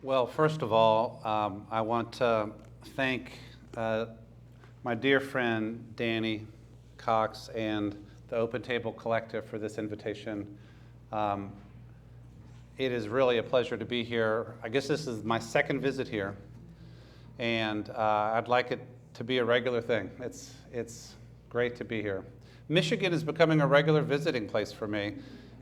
Well, first of all, I want to thank my dear friend Danny Cox and the Open Table Collective for this invitation. It is really a pleasure to be here. I guess this is my second visit here, and I'd like it to be a regular thing. It's great to be here. Michigan is becoming a regular visiting place for me,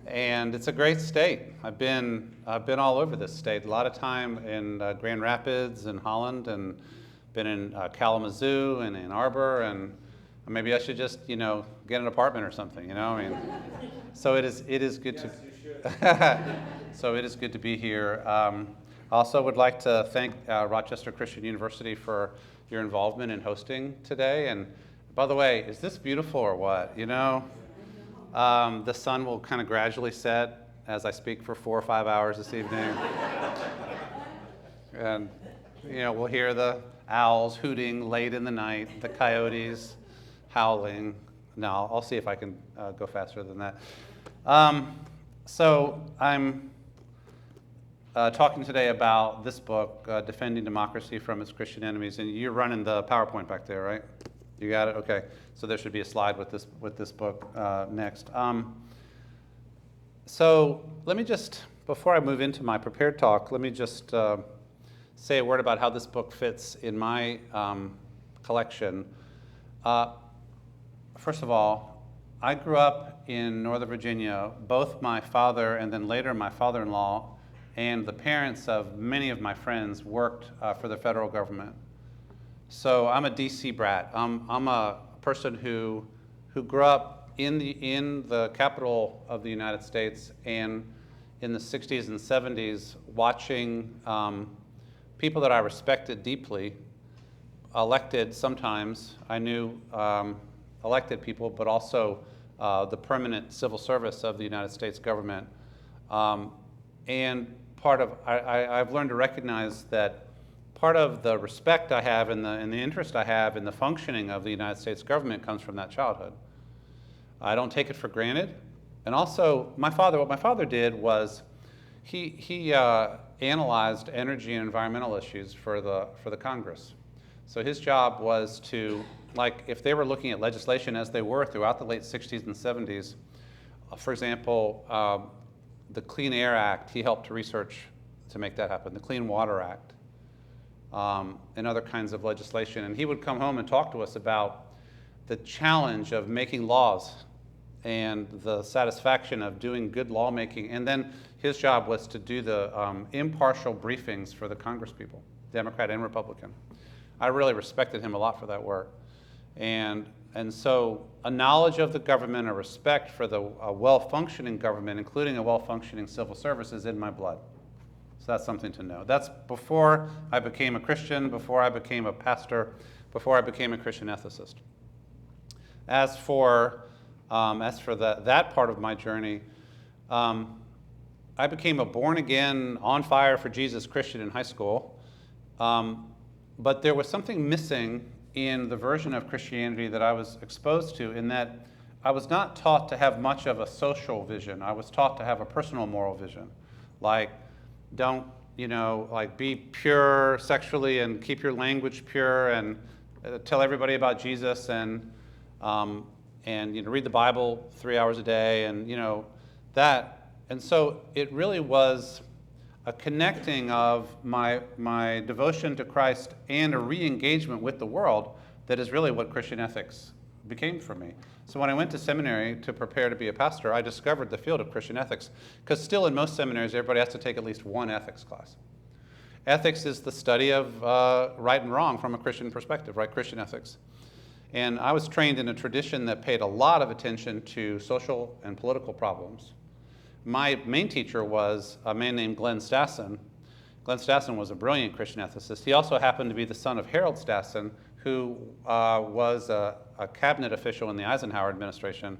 and it's a great state. I've been all over this state. A lot of time in Grand Rapids and Holland, and been in Kalamazoo and Ann Arbor, and maybe I should just get an apartment or something. I mean, so it is good yes, to. You should. So it is good to be here. Also would like to thank Rochester Christian University for your involvement in hosting today. And by the way, is this beautiful or what? The sun will kind of gradually set as I speak for 4 or 5 hours this evening. And we'll hear the owls hooting late in the night, the coyotes howling. No, I'll see if I can go faster than that. So I'm talking today about this book, Defending Democracy from Its Christian Enemies, and you're running the PowerPoint back there, right? You got it? Okay. So there should be a slide with this book next. So let me just, before I move into my prepared talk, let me just say a word about how this book fits in my collection. First of all, I grew up in Northern Virginia. Both my father and then later my father-in-law and the parents of many of my friends worked for the federal government. So I'm a DC brat. I'm a person who grew up in the capital of the United States, and in the 60s and 70s watching people that I respected deeply elected sometimes. I knew elected people, but also the permanent civil service of the United States government. And I've learned to recognize that part of the respect I have and the interest I have in the functioning of the United States government comes from that childhood. I don't take it for granted. And also, what my father did was he analyzed energy and environmental issues for the Congress. So his job was to, like, if they were looking at legislation as they were throughout the late 60s and 70s, for example, the Clean Air Act, he helped to research to make that happen, the Clean Water Act, and other kinds of legislation. And he would come home and talk to us about the challenge of making laws and the satisfaction of doing good lawmaking. And then his job was to do the impartial briefings for the congresspeople, Democrat and Republican. I really respected him a lot for that work. And so a knowledge of the government, a respect for a well-functioning government, including a well-functioning civil service, is in my blood. So that's something to know. That's before I became a Christian, before I became a pastor, before I became a Christian ethicist. As for that part of my journey, I became a born-again, on-fire for Jesus Christian in high school, but there was something missing in the version of Christianity that I was exposed to, in that I was not taught to have much of a social vision. I was taught to have a personal moral vision, like don't, be pure sexually and keep your language pure and tell everybody about Jesus and read the Bible 3 hours a day and that. And so it really was a connecting of my devotion to Christ and a re-engagement with the world that is really what Christian ethics became for me. So when I went to seminary to prepare to be a pastor, I discovered the field of Christian ethics, because still in most seminaries, everybody has to take at least one ethics class. Ethics is the study of right and wrong from a Christian perspective, right? Christian ethics. And I was trained in a tradition that paid a lot of attention to social and political problems. My main teacher was a man named Glenn Stassen. Glenn Stassen was a brilliant Christian ethicist. He also happened to be the son of Harold Stassen, who was a cabinet official in the Eisenhower administration,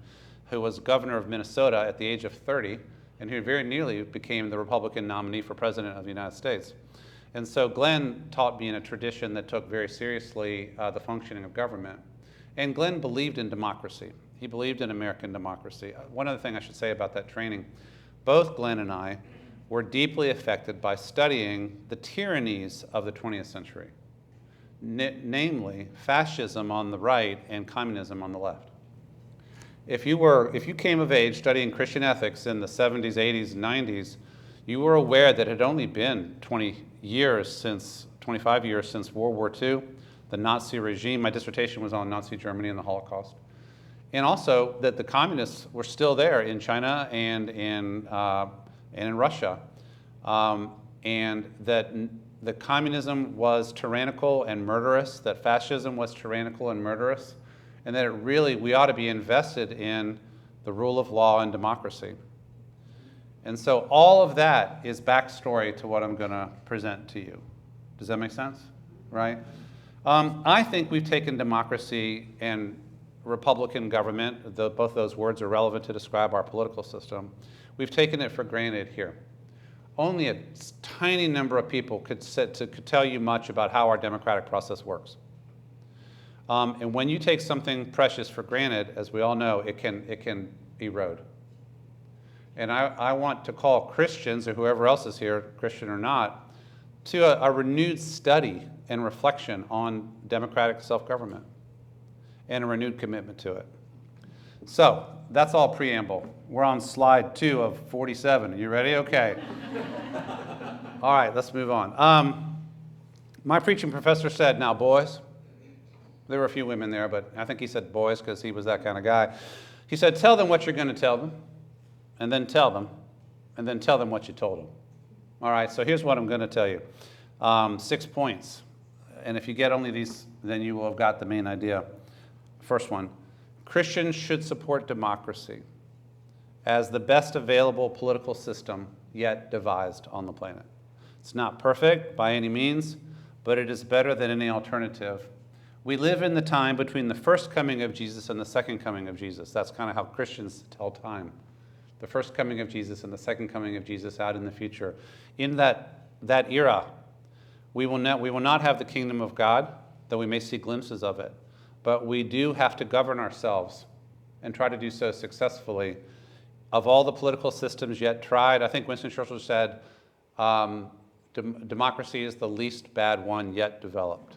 who was governor of Minnesota at the age of 30, and who very nearly became the Republican nominee for president of the United States. And so Glenn taught me in a tradition that took very seriously the functioning of government. And Glenn believed in democracy. He believed in American democracy. One other thing I should say about that training, both Glenn and I were deeply affected by studying the tyrannies of the 20th century, namely fascism on the right and communism on the left. If you came of age studying Christian ethics in the 70s, 80s, and 90s, you were aware that it had only been 25 years since World War II, the Nazi regime. My dissertation was on Nazi Germany and the Holocaust. And also that the communists were still there in China and in Russia. And that the communism was tyrannical and murderous, that fascism was tyrannical and murderous, and that we ought to be invested in the rule of law and democracy. And so all of that is backstory to what I'm going to present to you. Does that make sense? Right? I think we've taken democracy and Republican government, both those words are relevant to describe our political system, we've taken it for granted here. Only a tiny number of people could tell you much about how our democratic process works. And when you take something precious for granted, as we all know, it can erode. And I want to call Christians, or whoever else is here, Christian or not, to a renewed study and reflection on democratic self-government and a renewed commitment to it. So that's all preamble. We're on slide 2 of 47. Are you ready? Okay. All right, let's move on. My preaching professor said, now boys, there were a few women there, but I think he said boys because he was that kind of guy. He said, tell them what you're going to tell them, and then tell them, and then tell them what you told them. All right, so here's what I'm going to tell you. 6 points. And if you get only these, then you will have got the main idea. First one, Christians should support democracy as the best available political system yet devised on the planet. It's not perfect by any means, but it is better than any alternative. We live in the time between the first coming of Jesus and the second coming of Jesus. That's kind of how Christians tell time. The first coming of Jesus and the second coming of Jesus out in the future. In that era, we will not have the kingdom of God, though we may see glimpses of it. But we do have to govern ourselves and try to do so successfully. Of all the political systems yet tried, I think Winston Churchill said, democracy is the least bad one yet developed.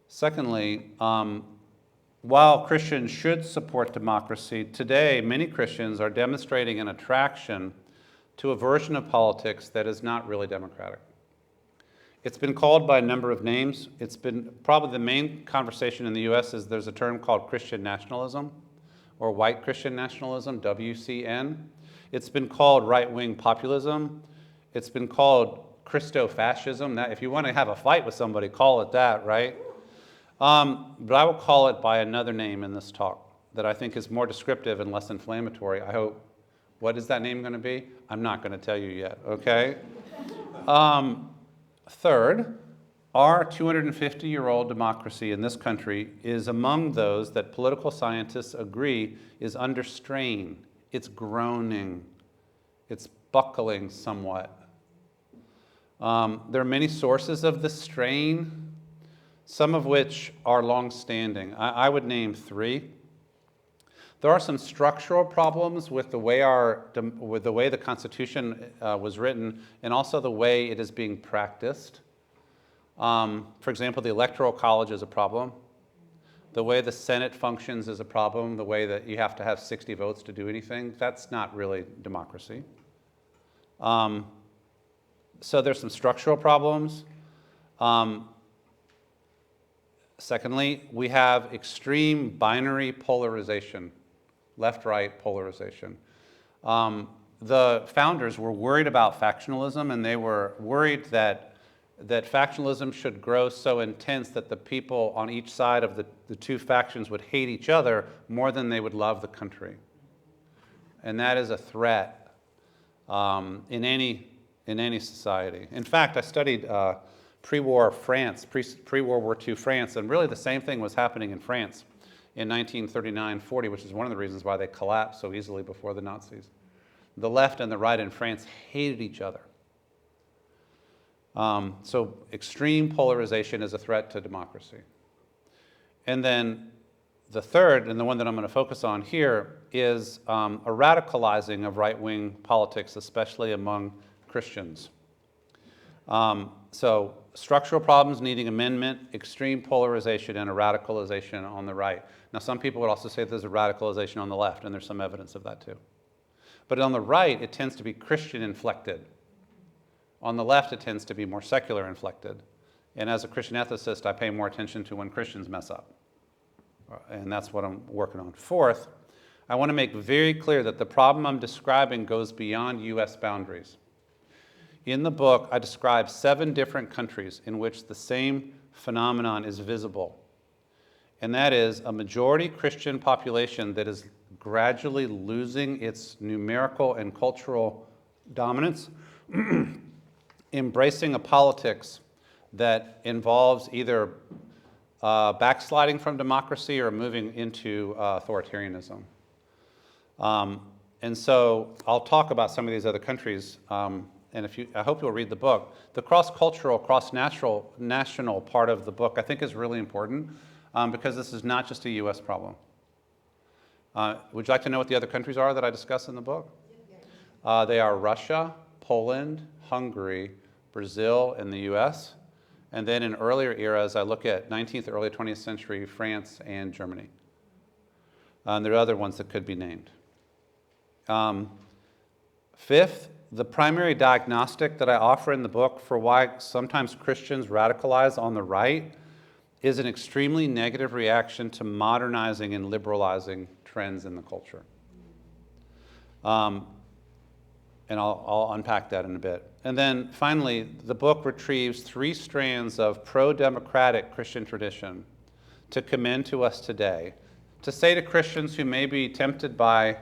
Secondly, while Christians should support democracy, today many Christians are demonstrating an attraction to a version of politics that is not really democratic. It's been called by a number of names. It's been probably the main conversation in the U.S. is there's a term called Christian nationalism or white Christian nationalism, WCN. It's been called right-wing populism. It's been called Christo-fascism. That, if you want to have a fight with somebody, call it that, right? But I will call it by another name in this talk that I think is more descriptive and less inflammatory, I hope. What is that name going to be? I'm not going to tell you yet, okay? Third, our 250-year-old democracy in this country is among those that political scientists agree is under strain. It's groaning. It's buckling somewhat. There are many sources of this strain, some of which are long-standing. I would name 3. There are some structural problems with the way the Constitution was written, and also the way it is being practiced. For example, the Electoral College is a problem. The way the Senate functions is a problem. The way that you have to have 60 votes to do anything, that's not really democracy. So there's some structural problems. Secondly, we have extreme binary polarization. Left-right polarization. The founders were worried about factionalism, and they were worried that factionalism should grow so intense that the people on each side of the two factions would hate each other more than they would love the country. And that is a threat in any society. In fact, I studied pre-war France, pre-World War II France, and really the same thing was happening in France in 1939-40, which is one of the reasons why they collapsed so easily before the Nazis. The left and the right in France hated each other. So extreme polarization is a threat to democracy. And then the third, and the one that I'm going to focus on here, is a radicalizing of right-wing politics, especially among Christians. So structural problems needing amendment, extreme polarization, and a radicalization on the right. Now, some people would also say there's a radicalization on the left, and there's some evidence of that too. But on the right, it tends to be Christian-inflected. On the left, it tends to be more secular-inflected. And as a Christian ethicist, I pay more attention to when Christians mess up. And that's what I'm working on. Fourth, I want to make very clear that the problem I'm describing goes beyond U.S. boundaries. In the book, I describe 7 different countries in which the same phenomenon is visible. And that is a majority Christian population that is gradually losing its numerical and cultural dominance, embracing a politics that involves either backsliding from democracy or moving into authoritarianism. And so I'll talk about some of these other countries, and I hope you'll read the book. The cross-cultural, cross-national part of the book I think is really important because this is not just a U.S. problem. Would you like to know what the other countries are that I discuss in the book? They are Russia, Poland, Hungary, Brazil, and the U.S., and then in earlier eras, I look at 19th, early 20th century France and Germany. There are other ones that could be named. Fifth, the primary diagnostic that I offer in the book for why sometimes Christians radicalize on the right is an extremely negative reaction to modernizing and liberalizing trends in the culture. And I'll unpack that in a bit. And then finally, the book retrieves 3 strands of pro-democratic Christian tradition to commend to us today, to say to Christians who may be tempted by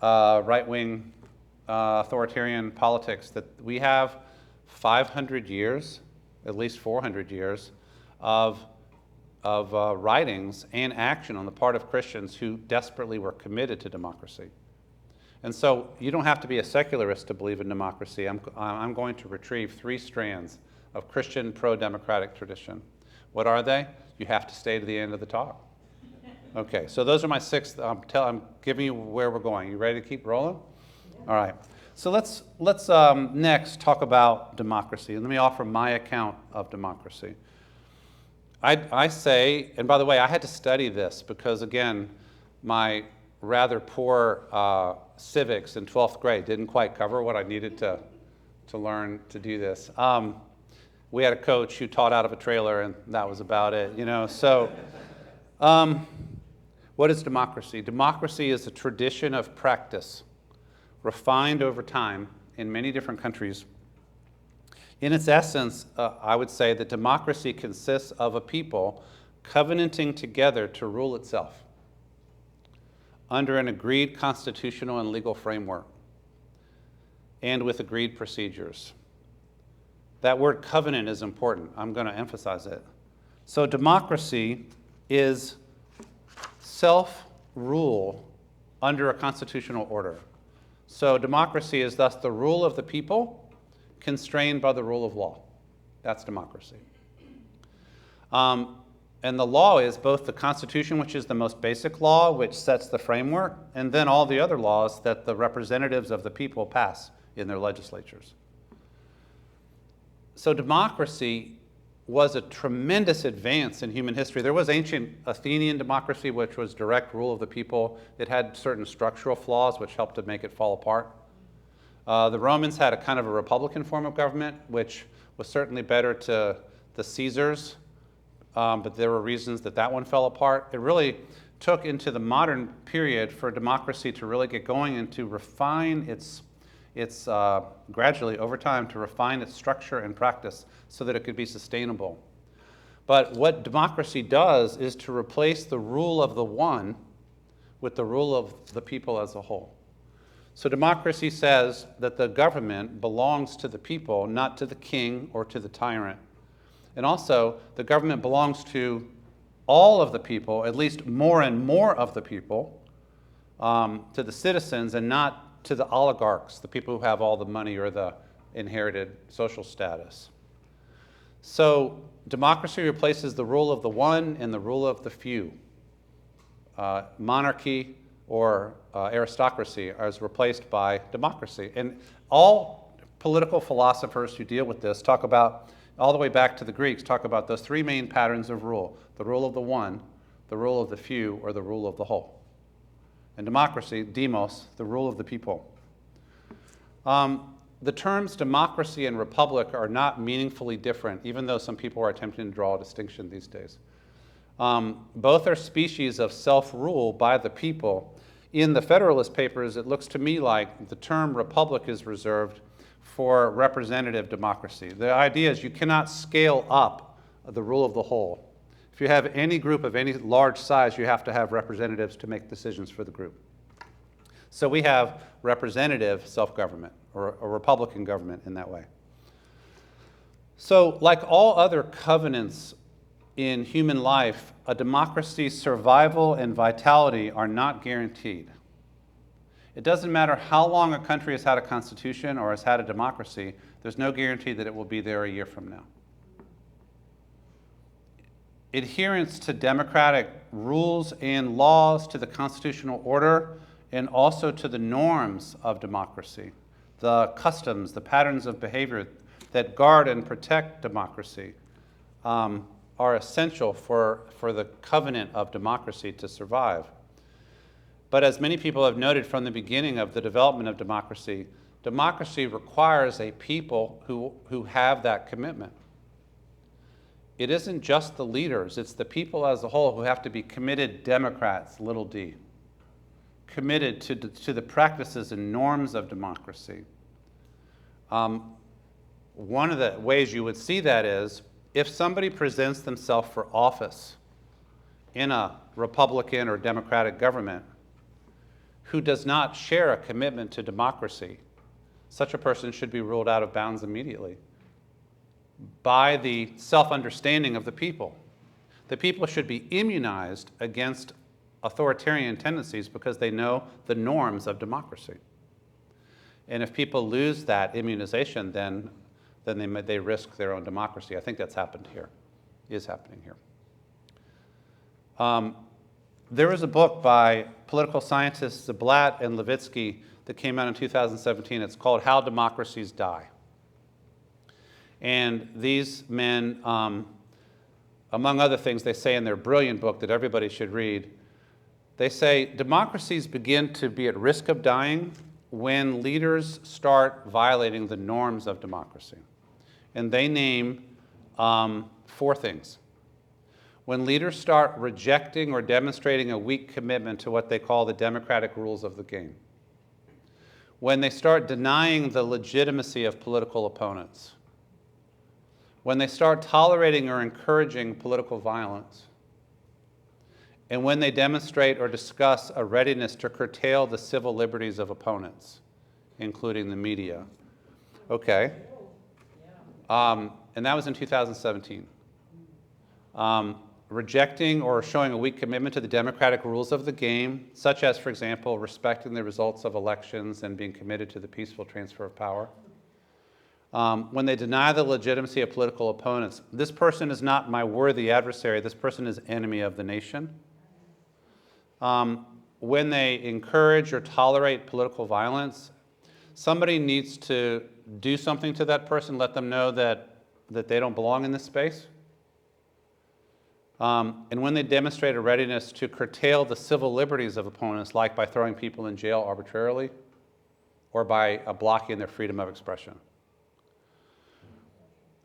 right-wing authoritarian politics that we have 500 years, at least 400 years, of writings and action on the part of Christians who desperately were committed to democracy. And so you don't have to be a secularist to believe in democracy. I'm going to retrieve 3 strands of Christian pro-democratic tradition. What are they? You have to stay to the end of the talk. Okay, so those are my 6. I'm giving you where we're going. You ready to keep rolling? Yeah. All right. So let's next talk about democracy. And let me offer my account of democracy. I say, and by the way, I had to study this because, again, my rather poor civics in 12th grade didn't quite cover what I needed to learn to do this. We had a coach who taught out of a trailer, and that was about it, you know. So what is democracy? Democracy is a tradition of practice refined over time in many different countries. In its essence, I would say that democracy consists of a people covenanting together to rule itself under an agreed constitutional and legal framework and with agreed procedures. That word covenant is important. I'm going to emphasize it. So democracy is self-rule under a constitutional order. So democracy is thus the rule of the people constrained by the rule of law. That's democracy. And the law is both the Constitution, which is the most basic law, which sets the framework, and then all the other laws that the representatives of the people pass in their legislatures. So democracy was a tremendous advance in human history. There was ancient Athenian democracy, which was direct rule of the people. It had certain structural flaws, which helped to make it fall apart. The Romans had a kind of a republican form of government, which was certainly better to the Caesars, but there were reasons that that one fell apart. It really took into the modern period for democracy to really get going and to refine its gradually over time to refine its structure and practice so that it could be sustainable. But what democracy does is to replace the rule of the one with the rule of the people as a whole. So democracy says that the government belongs to the people, not to the king or to the tyrant. And also, the government belongs to all of the people, at least more and more of the people, to the citizens, and not to the oligarchs, the people who have all the money or the inherited social status. So democracy replaces the rule of the one and the rule of the few. monarchy or aristocracy is replaced by democracy. And all political philosophers who deal with this talk about, all the way back to the Greeks, talk about those three main patterns of rule: the rule of the one, the rule of the few, or the rule of the whole. And democracy, demos, the rule of the people. The terms democracy and republic are not meaningfully different, even though some people are attempting to draw a distinction these days. Both are species of self-rule by the people. In the Federalist Papers, it looks to me like the term republic is reserved for representative democracy. The idea is you cannot scale up the rule of the whole. If you have any group of any large size, you have to have representatives to make decisions for the group. So we have representative self-government, or a republican government in that way. So like all other covenants in human life, a democracy's survival and vitality are not guaranteed. It doesn't matter how long a country has had a constitution or has had a democracy, there's no guarantee that it will be there a year from now. Adherence to democratic rules and laws, to the constitutional order, and also to the norms of democracy, the customs, the patterns of behavior that guard and protect democracy, are essential for the covenant of democracy to survive. But as many people have noted from the beginning of the development of democracy, democracy requires a people who have that commitment. It isn't just the leaders, it's the people as a whole who have to be committed Democrats, little d, committed to the practices and norms of democracy. One of the ways you would see that is if somebody presents themselves for office in a Republican or Democratic government who does not share a commitment to democracy, such a person should be ruled out of bounds immediately by the self-understanding of the people. The people should be immunized against authoritarian tendencies because they know the norms of democracy. And if people lose that immunization, then they risk their own democracy. I think that's happened here, is happening here. There was a book by political scientists Zablat and Levitsky that came out in 2017. It's called How Democracies Die. And these men, among other things, they say in their brilliant book that everybody should read, they say democracies begin to be at risk of dying when leaders start violating the norms of democracy. And they name 4 things. When leaders start rejecting or demonstrating a weak commitment to what they call the democratic rules of the game. When they start denying the legitimacy of political opponents. When they start tolerating or encouraging political violence. And when they demonstrate or discuss a readiness to curtail the civil liberties of opponents, including the media. Okay. And that was in 2017. Rejecting or showing a weak commitment to the democratic rules of the game, such as, for example, respecting the results of elections and being committed to the peaceful transfer of power. When they deny the legitimacy of political opponents, this person is not my worthy adversary, this person is enemy of the nation. When they encourage or tolerate political violence, somebody needs to do something to that person, let them know that they don't belong in this space. And when they demonstrate a readiness to curtail the civil liberties of opponents, like by throwing people in jail arbitrarily or by blocking their freedom of expression.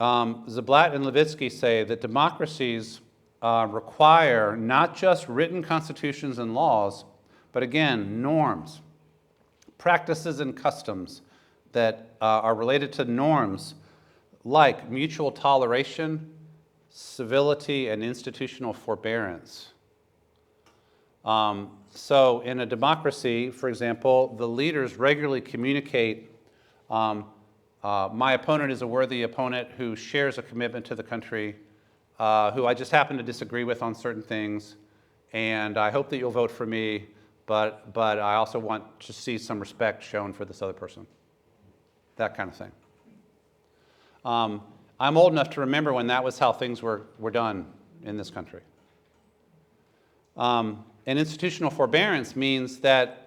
Zablat and Levitsky say that democracies require not just written constitutions and laws, but again, norms, practices and customs that are related to norms like mutual toleration, civility, and institutional forbearance. So in a democracy, for example, the leaders regularly communicate, my opponent is a worthy opponent who shares a commitment to the country, who I just happen to disagree with on certain things, and I hope that you'll vote for me, but I also want to see some respect shown for this other person. That kind of thing. I'm old enough to remember when that was how things were done in this country. And And institutional forbearance means that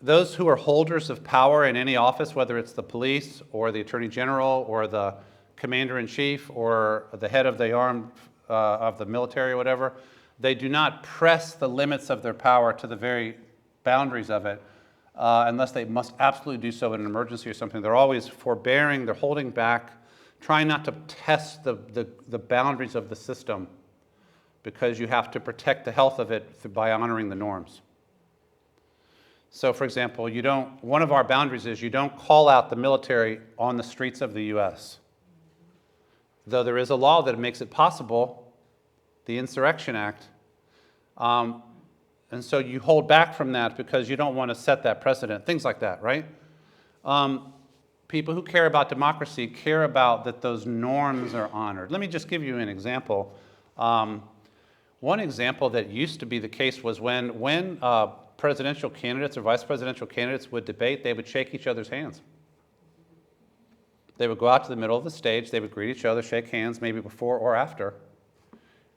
those who are holders of power in any office, whether it's the police or the attorney general or the commander-in-chief or the head of the of the military or whatever, they do not press the limits of their power to the very boundaries of it unless they must absolutely do so in an emergency or something. They're always forbearing, they're holding back, trying not to test the boundaries of the system, because you have to protect the health of it by honoring the norms. So, for example, one of our boundaries is you don't call out the military on the streets of the U.S., though there is a law that makes it possible, the Insurrection Act. And so you hold back from that because you don't want to set that precedent, things like that, right? People who care about democracy care about that those norms are honored. Let me just give you an example. One example that used to be the case was when presidential candidates or vice presidential candidates would debate, they would shake each other's hands. They would go out to the middle of the stage, they would greet each other, shake hands, maybe before or after,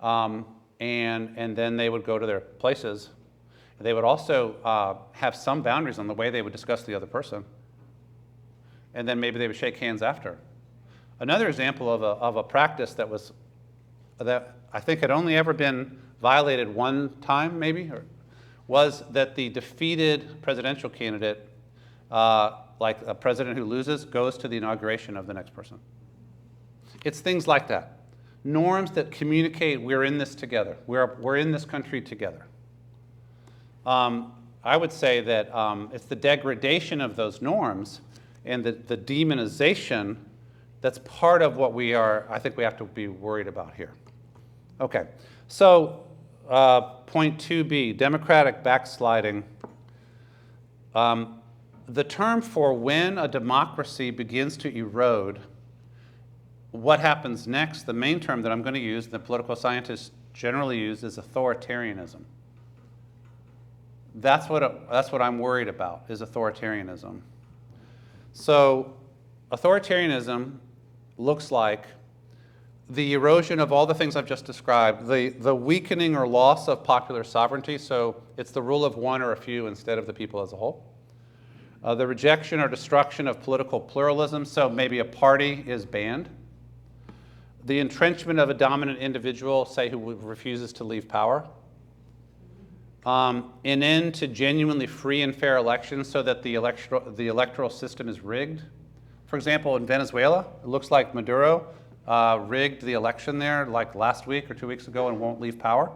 and then they would go to their places. They would also have some boundaries on the way they would discuss the other person, and then maybe they would shake hands after. Another example of a practice that I think had only ever been violated one time, maybe, was that the defeated presidential candidate, like a president who loses, goes to the inauguration of the next person. It's things like that. Norms that communicate we're in this together. We're in this country together. I would say that it's the degradation of those norms and the demonization that's part of what I think we have to be worried about here. Okay, so point 2b, democratic backsliding. The term for when a democracy begins to erode, what happens next, the main term that I'm going to use, that political scientists generally use, is authoritarianism. That's what I'm worried about, is authoritarianism. So authoritarianism looks like the erosion of all the things I've just described, the weakening or loss of popular sovereignty, so it's the rule of one or a few instead of the people as a whole. The rejection or destruction of political pluralism, so maybe a party is banned. The entrenchment of a dominant individual, say, who refuses to leave power. An end to genuinely free and fair elections so that the electoral system is rigged. For example, in Venezuela, it looks like Maduro rigged the election there like last week or 2 weeks ago and won't leave power.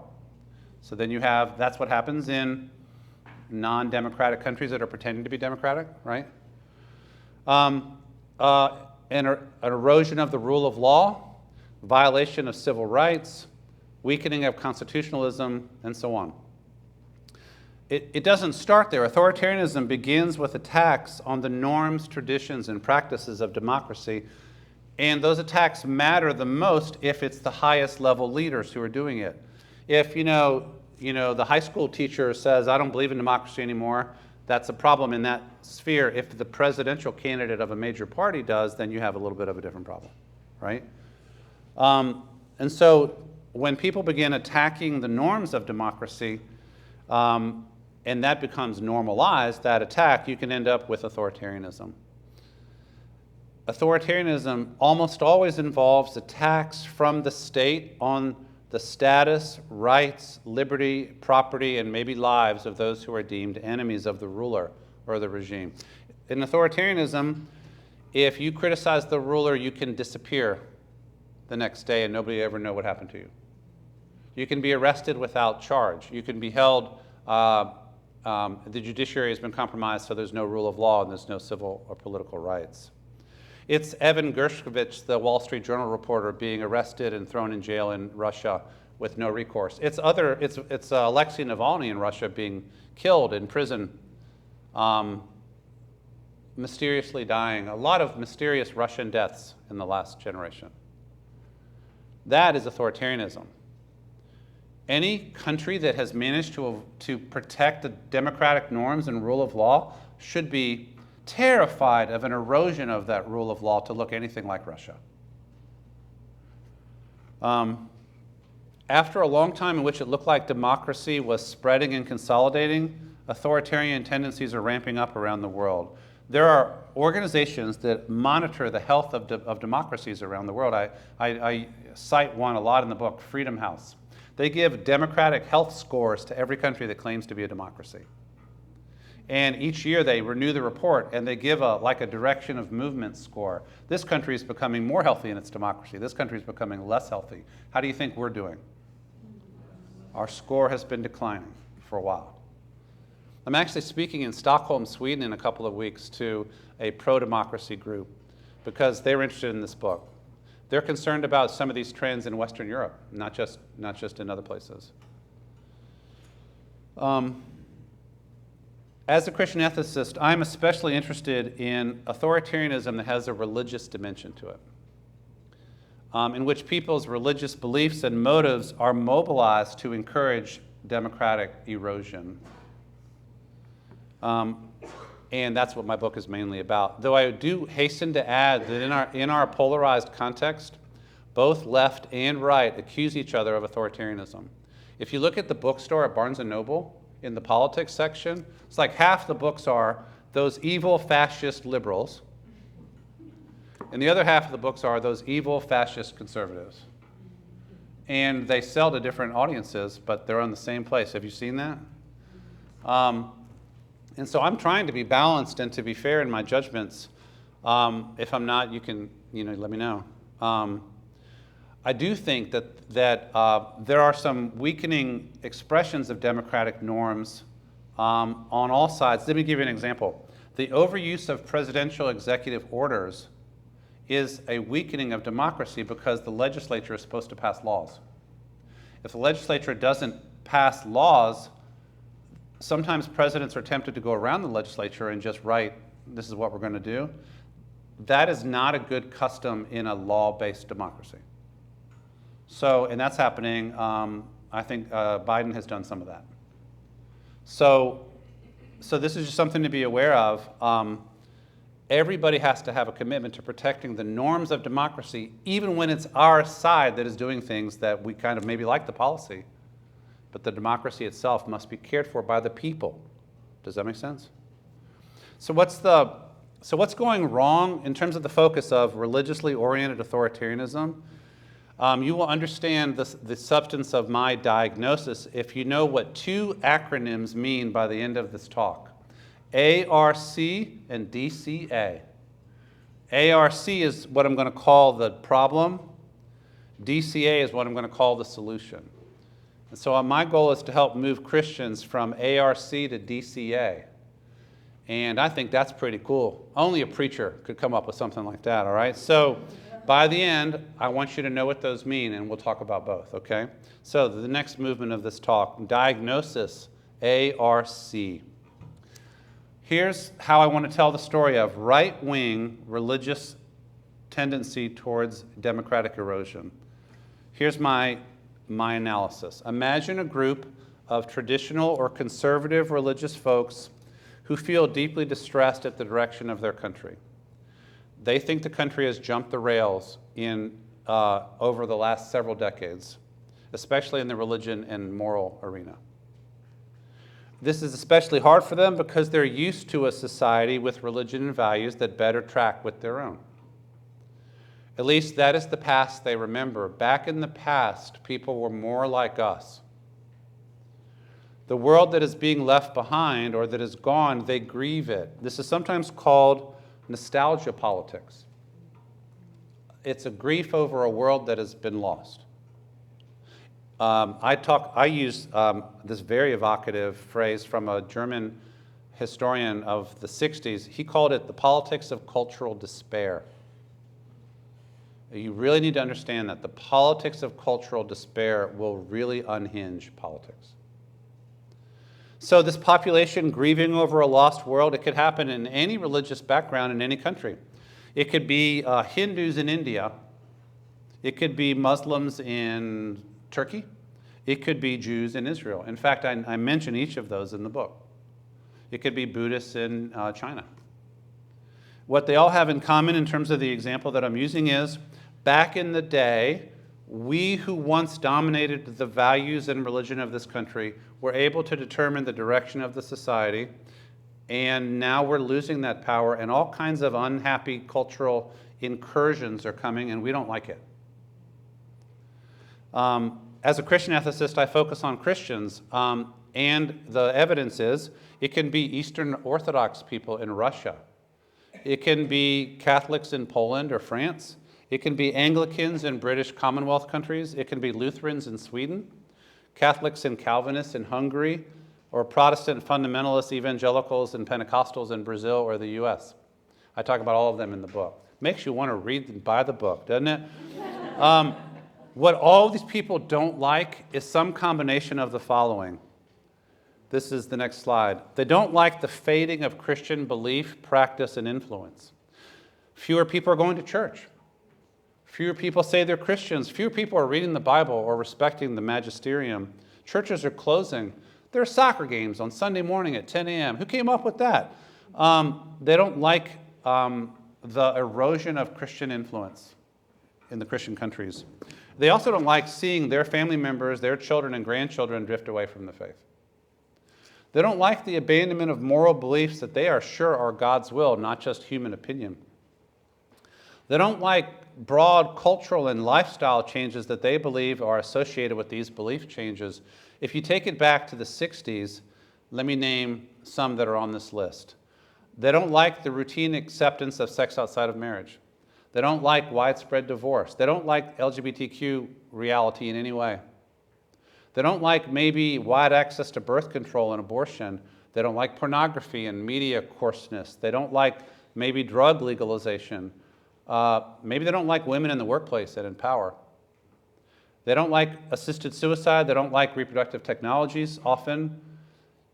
So then that's what happens in non-democratic countries that are pretending to be democratic, right? An erosion of the rule of law, violation of civil rights, weakening of constitutionalism, and so on. It doesn't start there. Authoritarianism begins with attacks on the norms, traditions, and practices of democracy, and those attacks matter the most if it's the highest level leaders who are doing it. If, the high school teacher says, I don't believe in democracy anymore, that's a problem in that sphere. If the presidential candidate of a major party does, then you have a little bit of a different problem, right? And so when people begin attacking the norms of democracy, and that becomes normalized, that attack, you can end up with authoritarianism. Authoritarianism almost always involves attacks from the state on the status, rights, liberty, property, and maybe lives of those who are deemed enemies of the ruler or the regime. In authoritarianism, if you criticize the ruler, you can disappear the next day and nobody ever know what happened to you. You can be arrested without charge. You can be held, the judiciary has been compromised, so there's no rule of law and there's no civil or political rights. It's Evan Gershkovich, the Wall Street Journal reporter, being arrested and thrown in jail in Russia with no recourse. It's Alexei Navalny in Russia being killed in prison, mysteriously dying. A lot of mysterious Russian deaths in the last generation. That is authoritarianism. Any country that has managed to protect the democratic norms and rule of law should be terrified of an erosion of that rule of law to look anything like Russia. After a long time in which it looked like democracy was spreading and consolidating, authoritarian tendencies are ramping up around the world. There are organizations that monitor the health of democracies around the world. I cite one a lot in the book, Freedom House. They give democratic health scores to every country that claims to be a democracy. And each year they renew the report and they give like a direction of movement score. This country is becoming more healthy in its democracy. This country is becoming less healthy. How do you think we're doing? Our score has been declining for a while. I'm actually speaking in Stockholm, Sweden in a couple of weeks to a pro-democracy group because they're interested in this book. They're concerned about some of these trends in Western Europe, not just in other places. As a Christian ethicist, I'm especially interested in authoritarianism that has a religious dimension to it, in which people's religious beliefs and motives are mobilized to encourage democratic erosion. And that's what my book is mainly about. Though I do hasten to add that in our polarized context, both left and right accuse each other of authoritarianism. If you look at the bookstore at Barnes & Noble, in the politics section, it's like half the books are those evil fascist liberals, and the other half of the books are those evil fascist conservatives. And they sell to different audiences, but they're on the same place. Have you seen that? And so I'm trying to be balanced and to be fair in my judgments. If I'm not, you can let me know. I do think that there are some weakening expressions of democratic norms on all sides. Let me give you an example. The overuse of presidential executive orders is a weakening of democracy because the legislature is supposed to pass laws. If the legislature doesn't pass laws, sometimes presidents are tempted to go around the legislature and just write, this is what we're going to do. That is not a good custom in a law-based democracy. So, and that's happening. I think Biden has done some of that. So this is just something to be aware of. Everybody has to have a commitment to protecting the norms of democracy, even when it's our side that is doing things that we kind of maybe like the policy. But the democracy itself must be cared for by the people. Does that make sense? So what's going wrong in terms of the focus of religiously oriented authoritarianism? You will understand the substance of my diagnosis if you know what two acronyms mean by the end of this talk. ARC and DCA. ARC is what I'm going to call the problem. DCA is what I'm going to call the solution. And so my goal is to help move Christians from ARC to DCA. And I think that's pretty cool. Only a preacher could come up with something like that, all right? So by the end, I want you to know what those mean, and we'll talk about both, okay? So the next movement of this talk, diagnosis, ARC. Here's how I want to tell the story of right-wing religious tendency towards democratic erosion. Here's my analysis. Imagine a group of traditional or conservative religious folks who feel deeply distressed at the direction of their country. They think the country has jumped the rails over the last several decades, especially in the religion and moral arena. This is especially hard for them because they're used to a society with religion and values that better track with their own. At least that is the past they remember. Back in the past, people were more like us. The world that is being left behind or that is gone, they grieve it. This is sometimes called nostalgia politics. It's a grief over a world that has been lost. I use this very evocative phrase from a German historian of the 60s. He called it the politics of cultural despair. You really need to understand that the politics of cultural despair will really unhinge politics. So this population grieving over a lost world, it could happen in any religious background in any country. It could be Hindus in India. It could be Muslims in Turkey. It could be Jews in Israel. In fact, I mention each of those in the book. It could be Buddhists in China. What they all have in common in terms of the example that I'm using is, back in the day, We who once dominated the values and religion of this country were able to determine the direction of the society, and now we're losing that power, and all kinds of unhappy cultural incursions are coming, and we don't like it. As a Christian ethicist, I focus on Christians, and the evidence is it can be Eastern Orthodox people in Russia. It can be Catholics in Poland or France. It can be Anglicans in British Commonwealth countries. It can be Lutherans in Sweden, Catholics and Calvinists in Hungary, or Protestant fundamentalists, evangelicals, and Pentecostals in Brazil or the US. I talk about all of them in the book. Makes you want to read and buy the book, doesn't it? What all these people don't like is some combination of the following. This is the next slide. They don't like the fading of Christian belief, practice, and influence. Fewer people are going to church. Fewer people say they're Christians. Fewer people are reading the Bible or respecting the magisterium. Churches are closing. There are soccer games on Sunday morning at 10 a.m. Who came up with that? They don't like the erosion of Christian influence in the Christian countries. They also don't like seeing their family members, their children and grandchildren drift away from the faith. They don't like the abandonment of moral beliefs that they are sure are God's will, not just human opinion. They don't like broad cultural and lifestyle changes that they believe are associated with these belief changes. If you take it back to the 60s, let me name some that are on this list. They don't like the routine acceptance of sex outside of marriage. They don't like widespread divorce. They don't like LGBTQ reality in any way. They don't like maybe wide access to birth control and abortion. They don't like pornography and media coarseness. They don't like maybe drug legalization. Maybe they don't like women in the workplace and in power. They don't like assisted suicide. They don't like reproductive technologies often.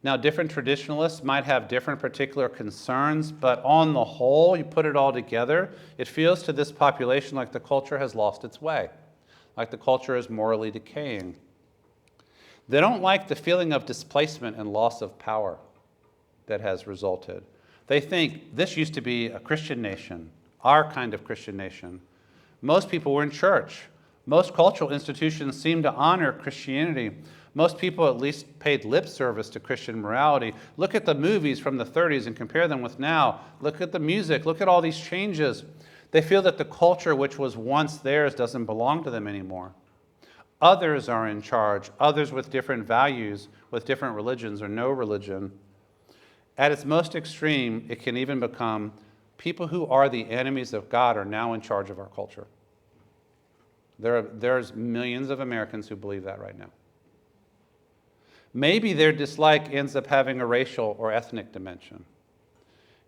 Now, different traditionalists might have different particular concerns, but on the whole, you put it all together, it feels to this population like the culture has lost its way, like the culture is morally decaying. They don't like the feeling of displacement and loss of power that has resulted. They think this used to be a Christian nation, our kind of Christian nation. Most people were in church. Most cultural institutions seem to honor Christianity. Most people at least paid lip service to Christian morality. Look at the movies from the 30s and compare them with now. Look at the music. Look at all these changes. They feel that the culture which was once theirs doesn't belong to them anymore. Others are in charge, others with different values, with different religions or no religion. At its most extreme, it can even become people who are the enemies of God are now in charge of our culture. There's millions of Americans who believe that right now. Maybe their dislike ends up having a racial or ethnic dimension.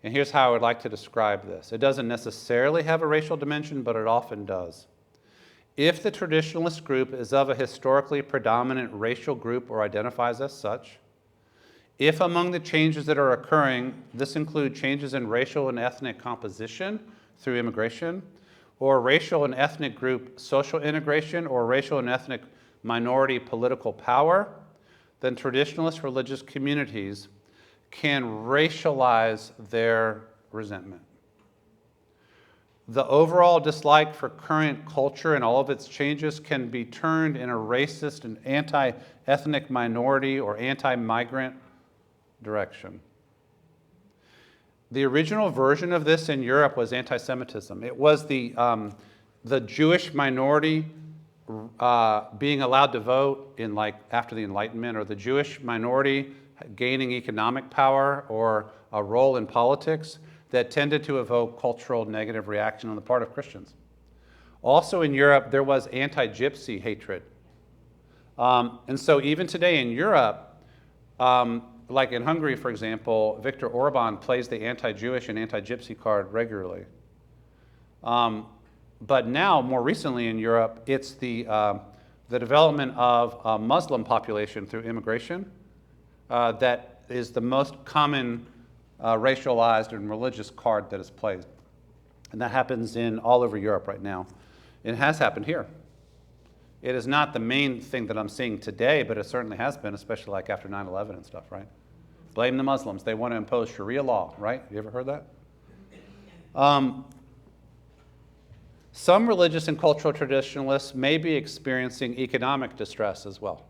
And here's how I would like to describe this. It doesn't necessarily have a racial dimension, but it often does. If the traditionalist group is of a historically predominant racial group or identifies as such, if among the changes that are occurring, this include changes in racial and ethnic composition through immigration, or racial and ethnic group social integration, or racial and ethnic minority political power, then traditionalist religious communities can racialize their resentment. The overall dislike for current culture and all of its changes can be turned in a racist and anti-ethnic minority or anti-migrant direction. The original version of this in Europe was anti-Semitism. It was the Jewish minority being allowed to vote in after the Enlightenment, or the Jewish minority gaining economic power or a role in politics that tended to evoke cultural negative reaction on the part of Christians. Also in Europe, there was anti-Gypsy hatred. And so even today in Europe, like in Hungary, for example, Viktor Orban plays the anti-Jewish and anti-Gypsy card regularly. But now, more recently in Europe, it's the development of a Muslim population through immigration that is the most common racialized and religious card that is played. And that happens in all over Europe right now. It has happened here. It is not the main thing that I'm seeing today, but it certainly has been, especially like after 9/11 and stuff, right? Blame the Muslims. They want to impose Sharia law, right? You ever heard that? Some religious and cultural traditionalists may be experiencing economic distress as well.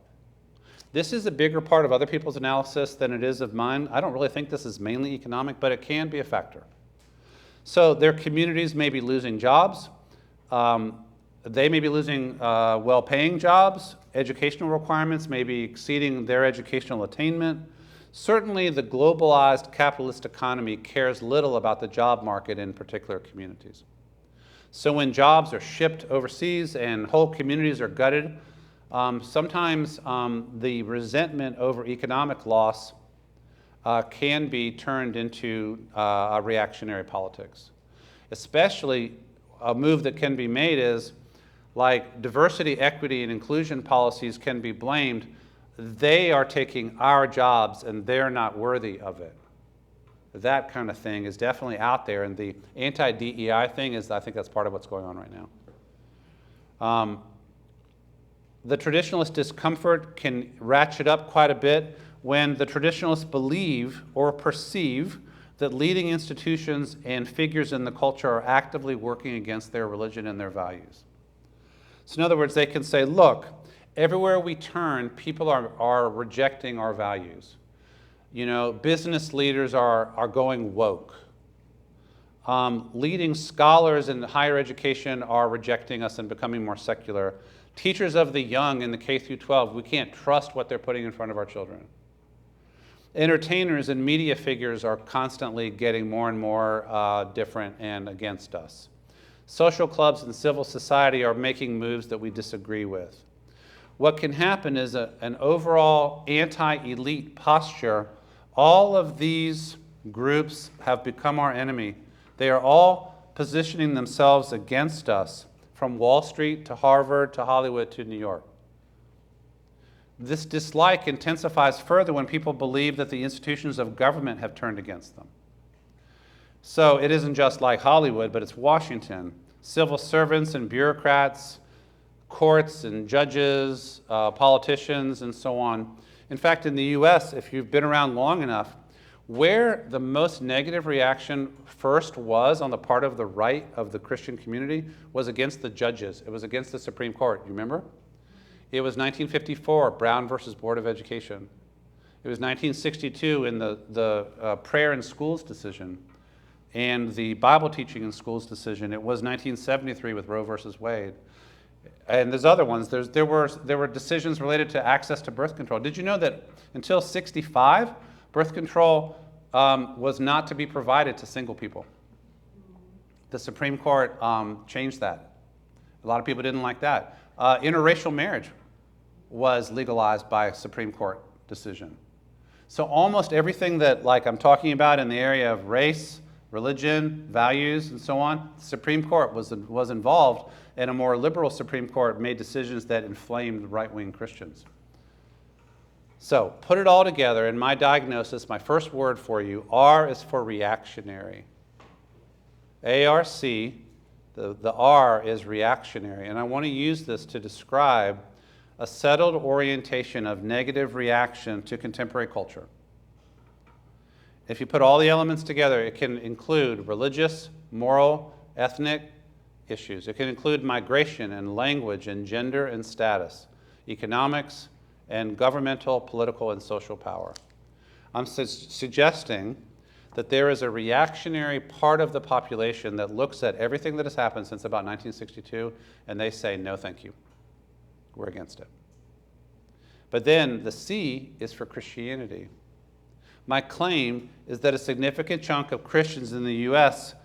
This is a bigger part of other people's analysis than it is of mine. I don't really think this is mainly economic, but it can be a factor. So their communities may be losing jobs. They may be losing well-paying jobs. Educational requirements may be exceeding their educational attainment. Certainly, the globalized capitalist economy cares little about the job market in particular communities. So when jobs are shipped overseas and whole communities are gutted, sometimes the resentment over economic loss can be turned into a reactionary politics. Especially a move that can be made is like diversity, equity, and inclusion policies can be blamed. They are taking our jobs and they're not worthy of it. That kind of thing is definitely out there, and the anti-DEI thing is, I think that's part of what's going on right now. The traditionalist discomfort can ratchet up quite a bit when the traditionalists believe or perceive that leading institutions and figures in the culture are actively working against their religion and their values. So in other words, they can say, look, everywhere we turn, people are rejecting our values. You know, business leaders are going woke. Leading scholars in higher education are rejecting us and becoming more secular. Teachers of the young in the K through 12, we can't trust what they're putting in front of our children. Entertainers and media figures are constantly getting more and more different and against us. Social clubs and civil society are making moves that we disagree with. What can happen is an overall anti-elite posture. All of these groups have become our enemy. They are all positioning themselves against us, from Wall Street to Harvard to Hollywood to New York. This dislike intensifies further when people believe that the institutions of government have turned against them. So it isn't just like Hollywood, but it's Washington. Civil servants and bureaucrats, courts and judges, politicians, and so on. In fact, in the US, if you've been around long enough, where the most negative reaction first was on the part of the right of the Christian community was against the judges. It was against the Supreme Court, you remember? It was 1954, Brown versus Board of Education. It was 1962 in the prayer in schools decision and the Bible teaching in schools decision. It was 1973 with Roe versus Wade. And there's other ones. There were decisions related to access to birth control. Did you know that until 65, birth control was not to be provided to single people? The Supreme Court changed that. A lot of people didn't like that. Interracial marriage was legalized by a Supreme Court decision. So almost everything that I'm talking about in the area of race, religion, values, and so on, the Supreme Court was involved, and a more liberal Supreme Court made decisions that inflamed right-wing Christians. So put it all together, in my diagnosis, my first word for you, R is for reactionary. A-R-C, the R is reactionary, and I want to use this to describe a settled orientation of negative reaction to contemporary culture. If you put all the elements together, it can include religious, moral, ethnic issues. It can include migration and language and gender and status, economics, and governmental, political, and social power. I'm suggesting that there is a reactionary part of the population that looks at everything that has happened since about 1962, and they say, no, thank you. We're against it. But then the C is for Christianity. My claim is that a significant chunk of Christians in the US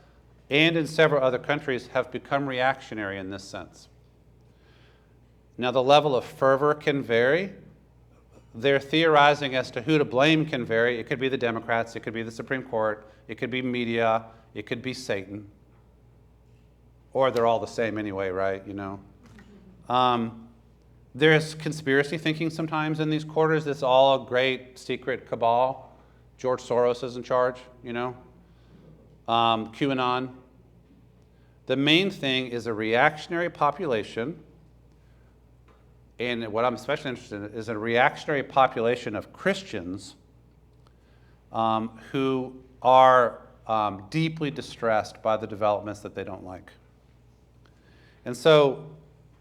and in several other countries have become reactionary in this sense. Now, the level of fervor can vary. Their theorizing as to who to blame can vary. It could be the Democrats, it could be the Supreme Court, it could be media, it could be Satan. Or they're all the same anyway, right? You know. There's conspiracy thinking sometimes in these quarters. It's all a great secret cabal. George Soros is in charge, you know. QAnon. The main thing is a reactionary population, and what I'm especially interested in is a reactionary population of Christians who are deeply distressed by the developments that they don't like. And so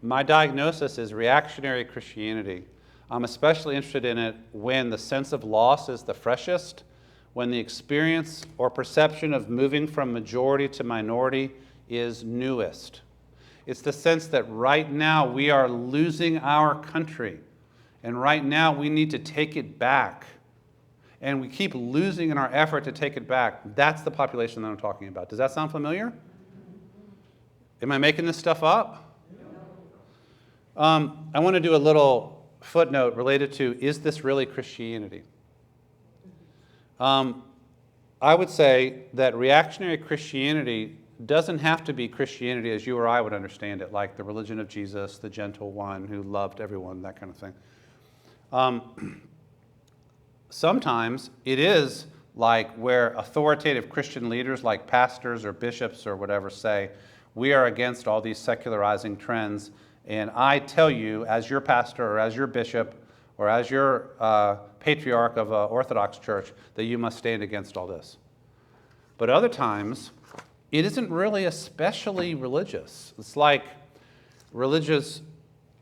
my diagnosis is reactionary Christianity. I'm especially interested in it when the sense of loss is the freshest, when the experience or perception of moving from majority to minority is newest. It's the sense that right now we are losing our country, and right now we need to take it back. And we keep losing in our effort to take it back. That's the population that I'm talking about. Does that sound familiar? Am I making this stuff up? I want to do a little footnote related to, is this really Christianity? I would say that reactionary Christianity doesn't have to be Christianity as you or I would understand it, like the religion of Jesus, the gentle one who loved everyone, that kind of thing. Sometimes it is like where authoritative Christian leaders like pastors or bishops or whatever say, we are against all these secularizing trends, and I tell you as your pastor or as your bishop or as your patriarch of an Orthodox church that you must stand against all this. But other times, it isn't really especially religious. It's like religious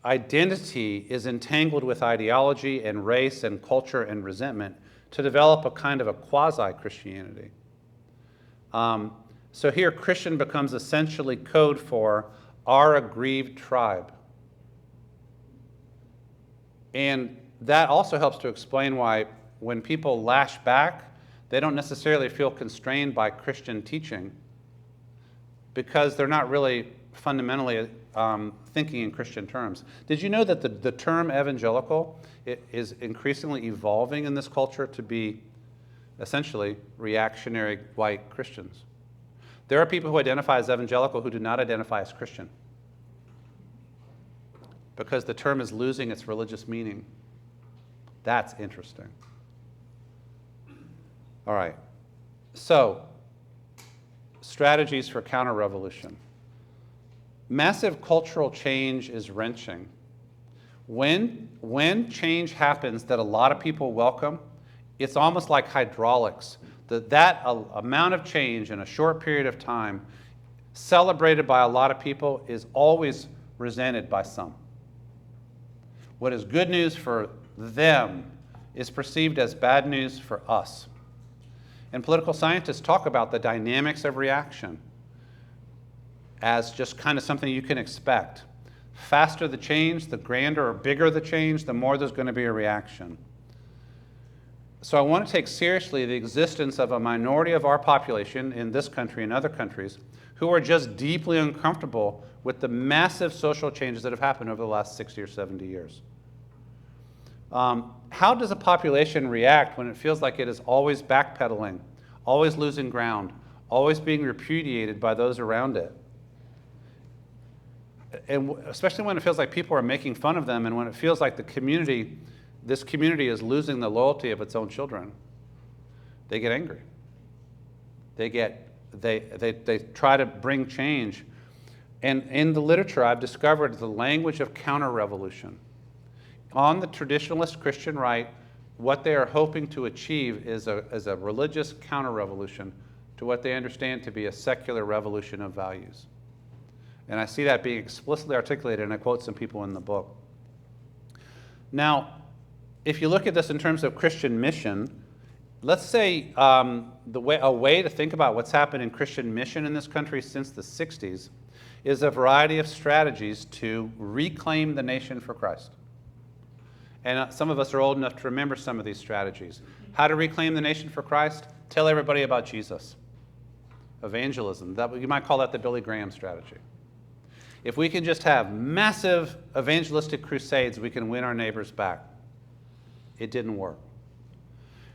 identity is entangled with ideology and race and culture and resentment to develop a kind of a quasi-Christianity. So here, Christian becomes essentially code for our aggrieved tribe. And that also helps to explain why when people lash back, they don't necessarily feel constrained by Christian teaching because they're not really fundamentally thinking in Christian terms. Did you know that the term evangelical is increasingly evolving in this culture to be essentially reactionary white Christians? There are people who identify as evangelical who do not identify as Christian because the term is losing its religious meaning. That's interesting. All right. So, strategies for counter-revolution. Massive cultural change is wrenching. When change happens that a lot of people welcome, it's almost like hydraulics. That amount of change in a short period of time, celebrated by a lot of people, is always resented by some. What is good news for them is perceived as bad news for us. And political scientists talk about the dynamics of reaction as just kind of something you can expect. Faster the change, the grander or bigger the change, the more there's going to be a reaction. So I want to take seriously the existence of a minority of our population in this country and other countries who are just deeply uncomfortable with the massive social changes that have happened over the last 60 or 70 years. How does a population react when it feels like it is always backpedaling, always losing ground, always being repudiated by those around it? And especially when it feels like people are making fun of them and when it feels like this community is losing the loyalty of its own children. They get angry. They try to bring change. And in the literature, I've discovered the language of counter-revolution. On the traditionalist Christian right, what they are hoping to achieve is a religious counter-revolution to what they understand to be a secular revolution of values. And I see that being explicitly articulated, and I quote some people in the book. Now, if you look at this in terms of Christian mission, let's say a way to think about what's happened in Christian mission in this country since the 60s is a variety of strategies to reclaim the nation for Christ. And some of us are old enough to remember some of these strategies. How to reclaim the nation for Christ? Tell everybody about Jesus. Evangelism. You might call that the Billy Graham strategy. If we can just have massive evangelistic crusades, we can win our neighbors back. It didn't work.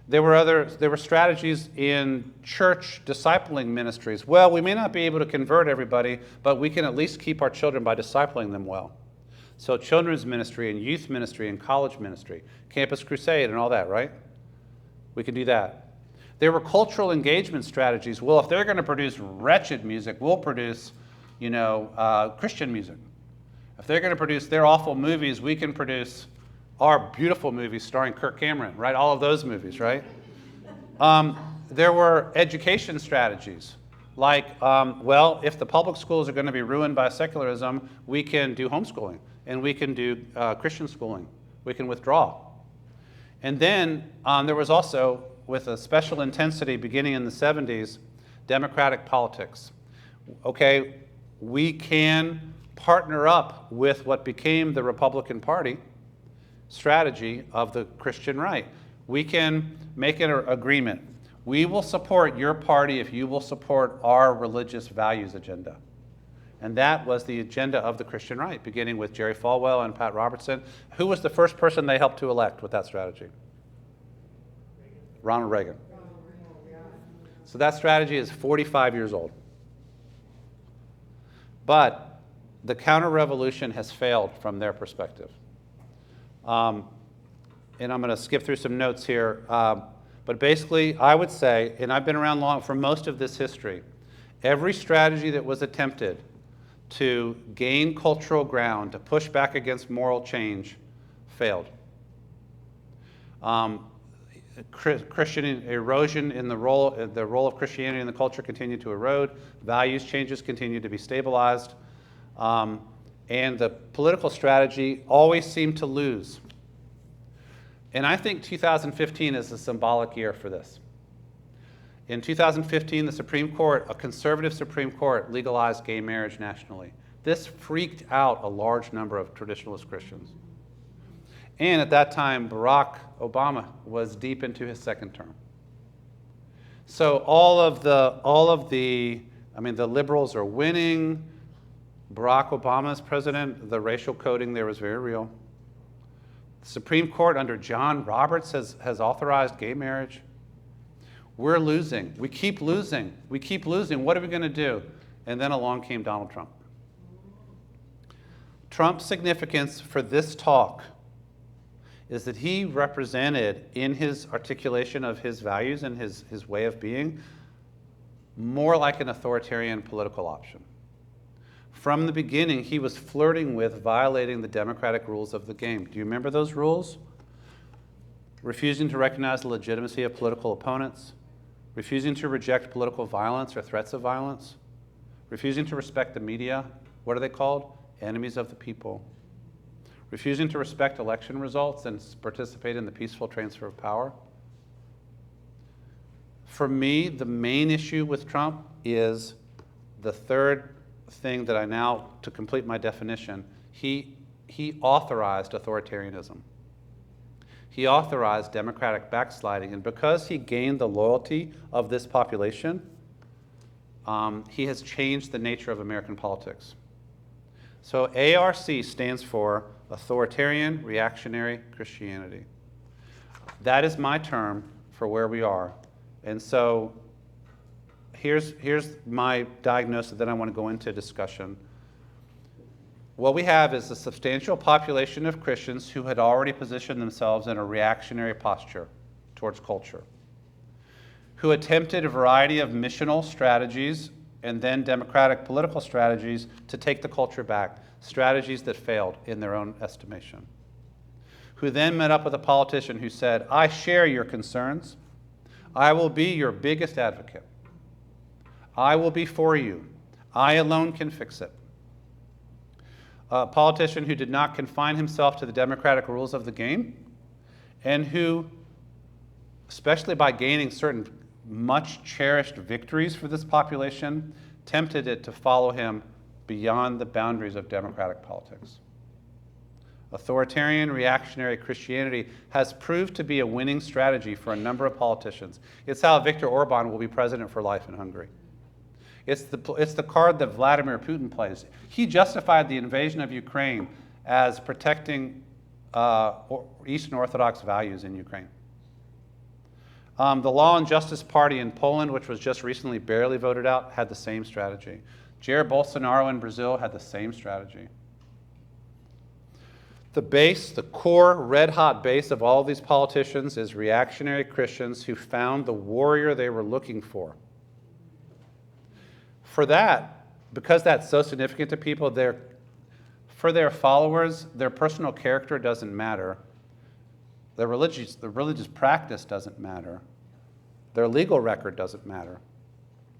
There were strategies in church discipling ministries. Well, we may not be able to convert everybody, but we can at least keep our children by discipling them well. So children's ministry and youth ministry and college ministry, campus crusade and all that, right? We can do that. There were cultural engagement strategies. Well, if they're going to produce wretched music, we'll produce, Christian music. If they're going to produce their awful movies, we can produce our beautiful movies starring Kirk Cameron, right? All of those movies, right? There were education strategies. Like, well, if the public schools are going to be ruined by secularism, we can do homeschooling, and we can do Christian schooling. We can withdraw. And then there was also, with a special intensity beginning in the 70s, democratic politics. Okay, we can partner up with what became the Republican Party strategy of the Christian right. We can make an agreement. We will support your party if you will support our religious values agenda. And that was the agenda of the Christian right, beginning with Jerry Falwell and Pat Robertson. Who was the first person they helped to elect with that strategy? Ronald Reagan. So that strategy is 45 years old. But the counter-revolution has failed from their perspective. And I'm going to skip through some notes here. But basically, I would say, and I've been around long for most of this history, every strategy that was attempted to gain cultural ground, to push back against moral change, failed. Christian erosion in the role of Christianity in the culture continued to erode. Values changes continued to be stabilized. And the political strategy always seemed to lose. And I think 2015 is a symbolic year for this. In 2015, the Supreme Court, a conservative Supreme Court, legalized gay marriage nationally. This freaked out a large number of traditionalist Christians. And at that time, Barack Obama was deep into his second term. So the liberals are winning. Barack Obama is president. The racial coding there was very real. The Supreme Court under John Roberts has authorized gay marriage. We're losing. We keep losing. We keep losing. What are we going to do? And then along came Donald Trump. Trump's significance for this talk is that he represented, in his articulation of his values and his way of being, more like an authoritarian political option. From the beginning, he was flirting with violating the democratic rules of the game. Do you remember those rules? Refusing to recognize the legitimacy of political opponents, refusing to reject political violence or threats of violence, refusing to respect the media. What are they called? Enemies of the people. Refusing to respect election results and participate in the peaceful transfer of power. For me, the main issue with Trump is the third thing that I now, to complete my definition, he authorized authoritarianism. He authorized democratic backsliding, and because he gained the loyalty of this population, he has changed the nature of American politics. So ARC stands for Authoritarian Reactionary Christianity. That is my term for where we are. And so here's my diagnosis, then I want to go into discussion. What we have is a substantial population of Christians who had already positioned themselves in a reactionary posture towards culture, who attempted a variety of missional strategies and then democratic political strategies to take the culture back, strategies that failed in their own estimation, who then met up with a politician who said, I share your concerns. I will be your biggest advocate. I will be for you. I alone can fix it. A politician who did not confine himself to the democratic rules of the game, and who, especially by gaining certain much cherished victories for this population, tempted it to follow him beyond the boundaries of democratic politics. Authoritarian reactionary Christianity has proved to be a winning strategy for a number of politicians. It's how Viktor Orban will be president for life in Hungary. It's the card that Vladimir Putin plays. He justified the invasion of Ukraine as protecting Eastern Orthodox values in Ukraine. The Law and Justice Party in Poland, which was just recently barely voted out, had the same strategy. Jair Bolsonaro in Brazil had the same strategy. The base, the core red-hot base of all these politicians is reactionary Christians who found the warrior they were looking for. For that, because that's so significant to people, for their followers, their personal character doesn't matter. The religious practice doesn't matter. Their legal record doesn't matter.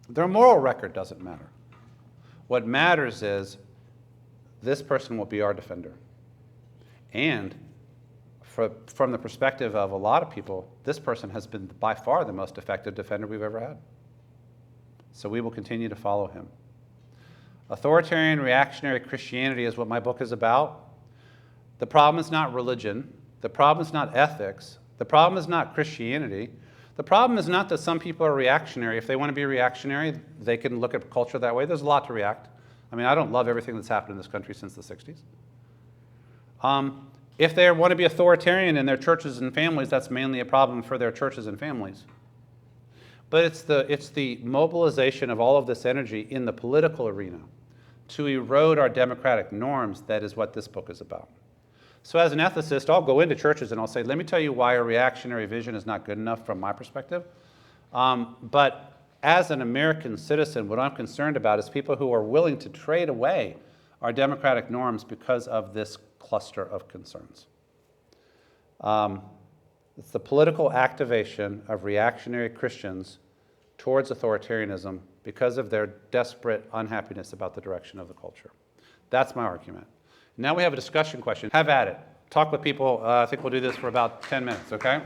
Their moral record doesn't matter. What matters is this person will be our defender. And from the perspective of a lot of people, this person has been by far the most effective defender we've ever had. So we will continue to follow him. Authoritarian Reactionary Christianity is what my book is about. The problem is not religion. The problem is not ethics. The problem is not Christianity. The problem is not that some people are reactionary. If they want to be reactionary, they can look at culture that way. There's a lot to react. I mean, I don't love everything that's happened in this country since the 60s. If they want to be authoritarian in their churches and families, that's mainly a problem for their churches and families. But it's the mobilization of all of this energy in the political arena to erode our democratic norms that is what this book is about. So as an ethicist, I'll go into churches and I'll say, let me tell you why a reactionary vision is not good enough from my perspective. But as an American citizen, what I'm concerned about is people who are willing to trade away our democratic norms because of this cluster of concerns. It's the political activation of reactionary Christians towards authoritarianism because of their desperate unhappiness about the direction of the culture. That's my argument. Now we have a discussion question. Have at it. Talk with people. I think we'll do this for about 10 minutes, okay?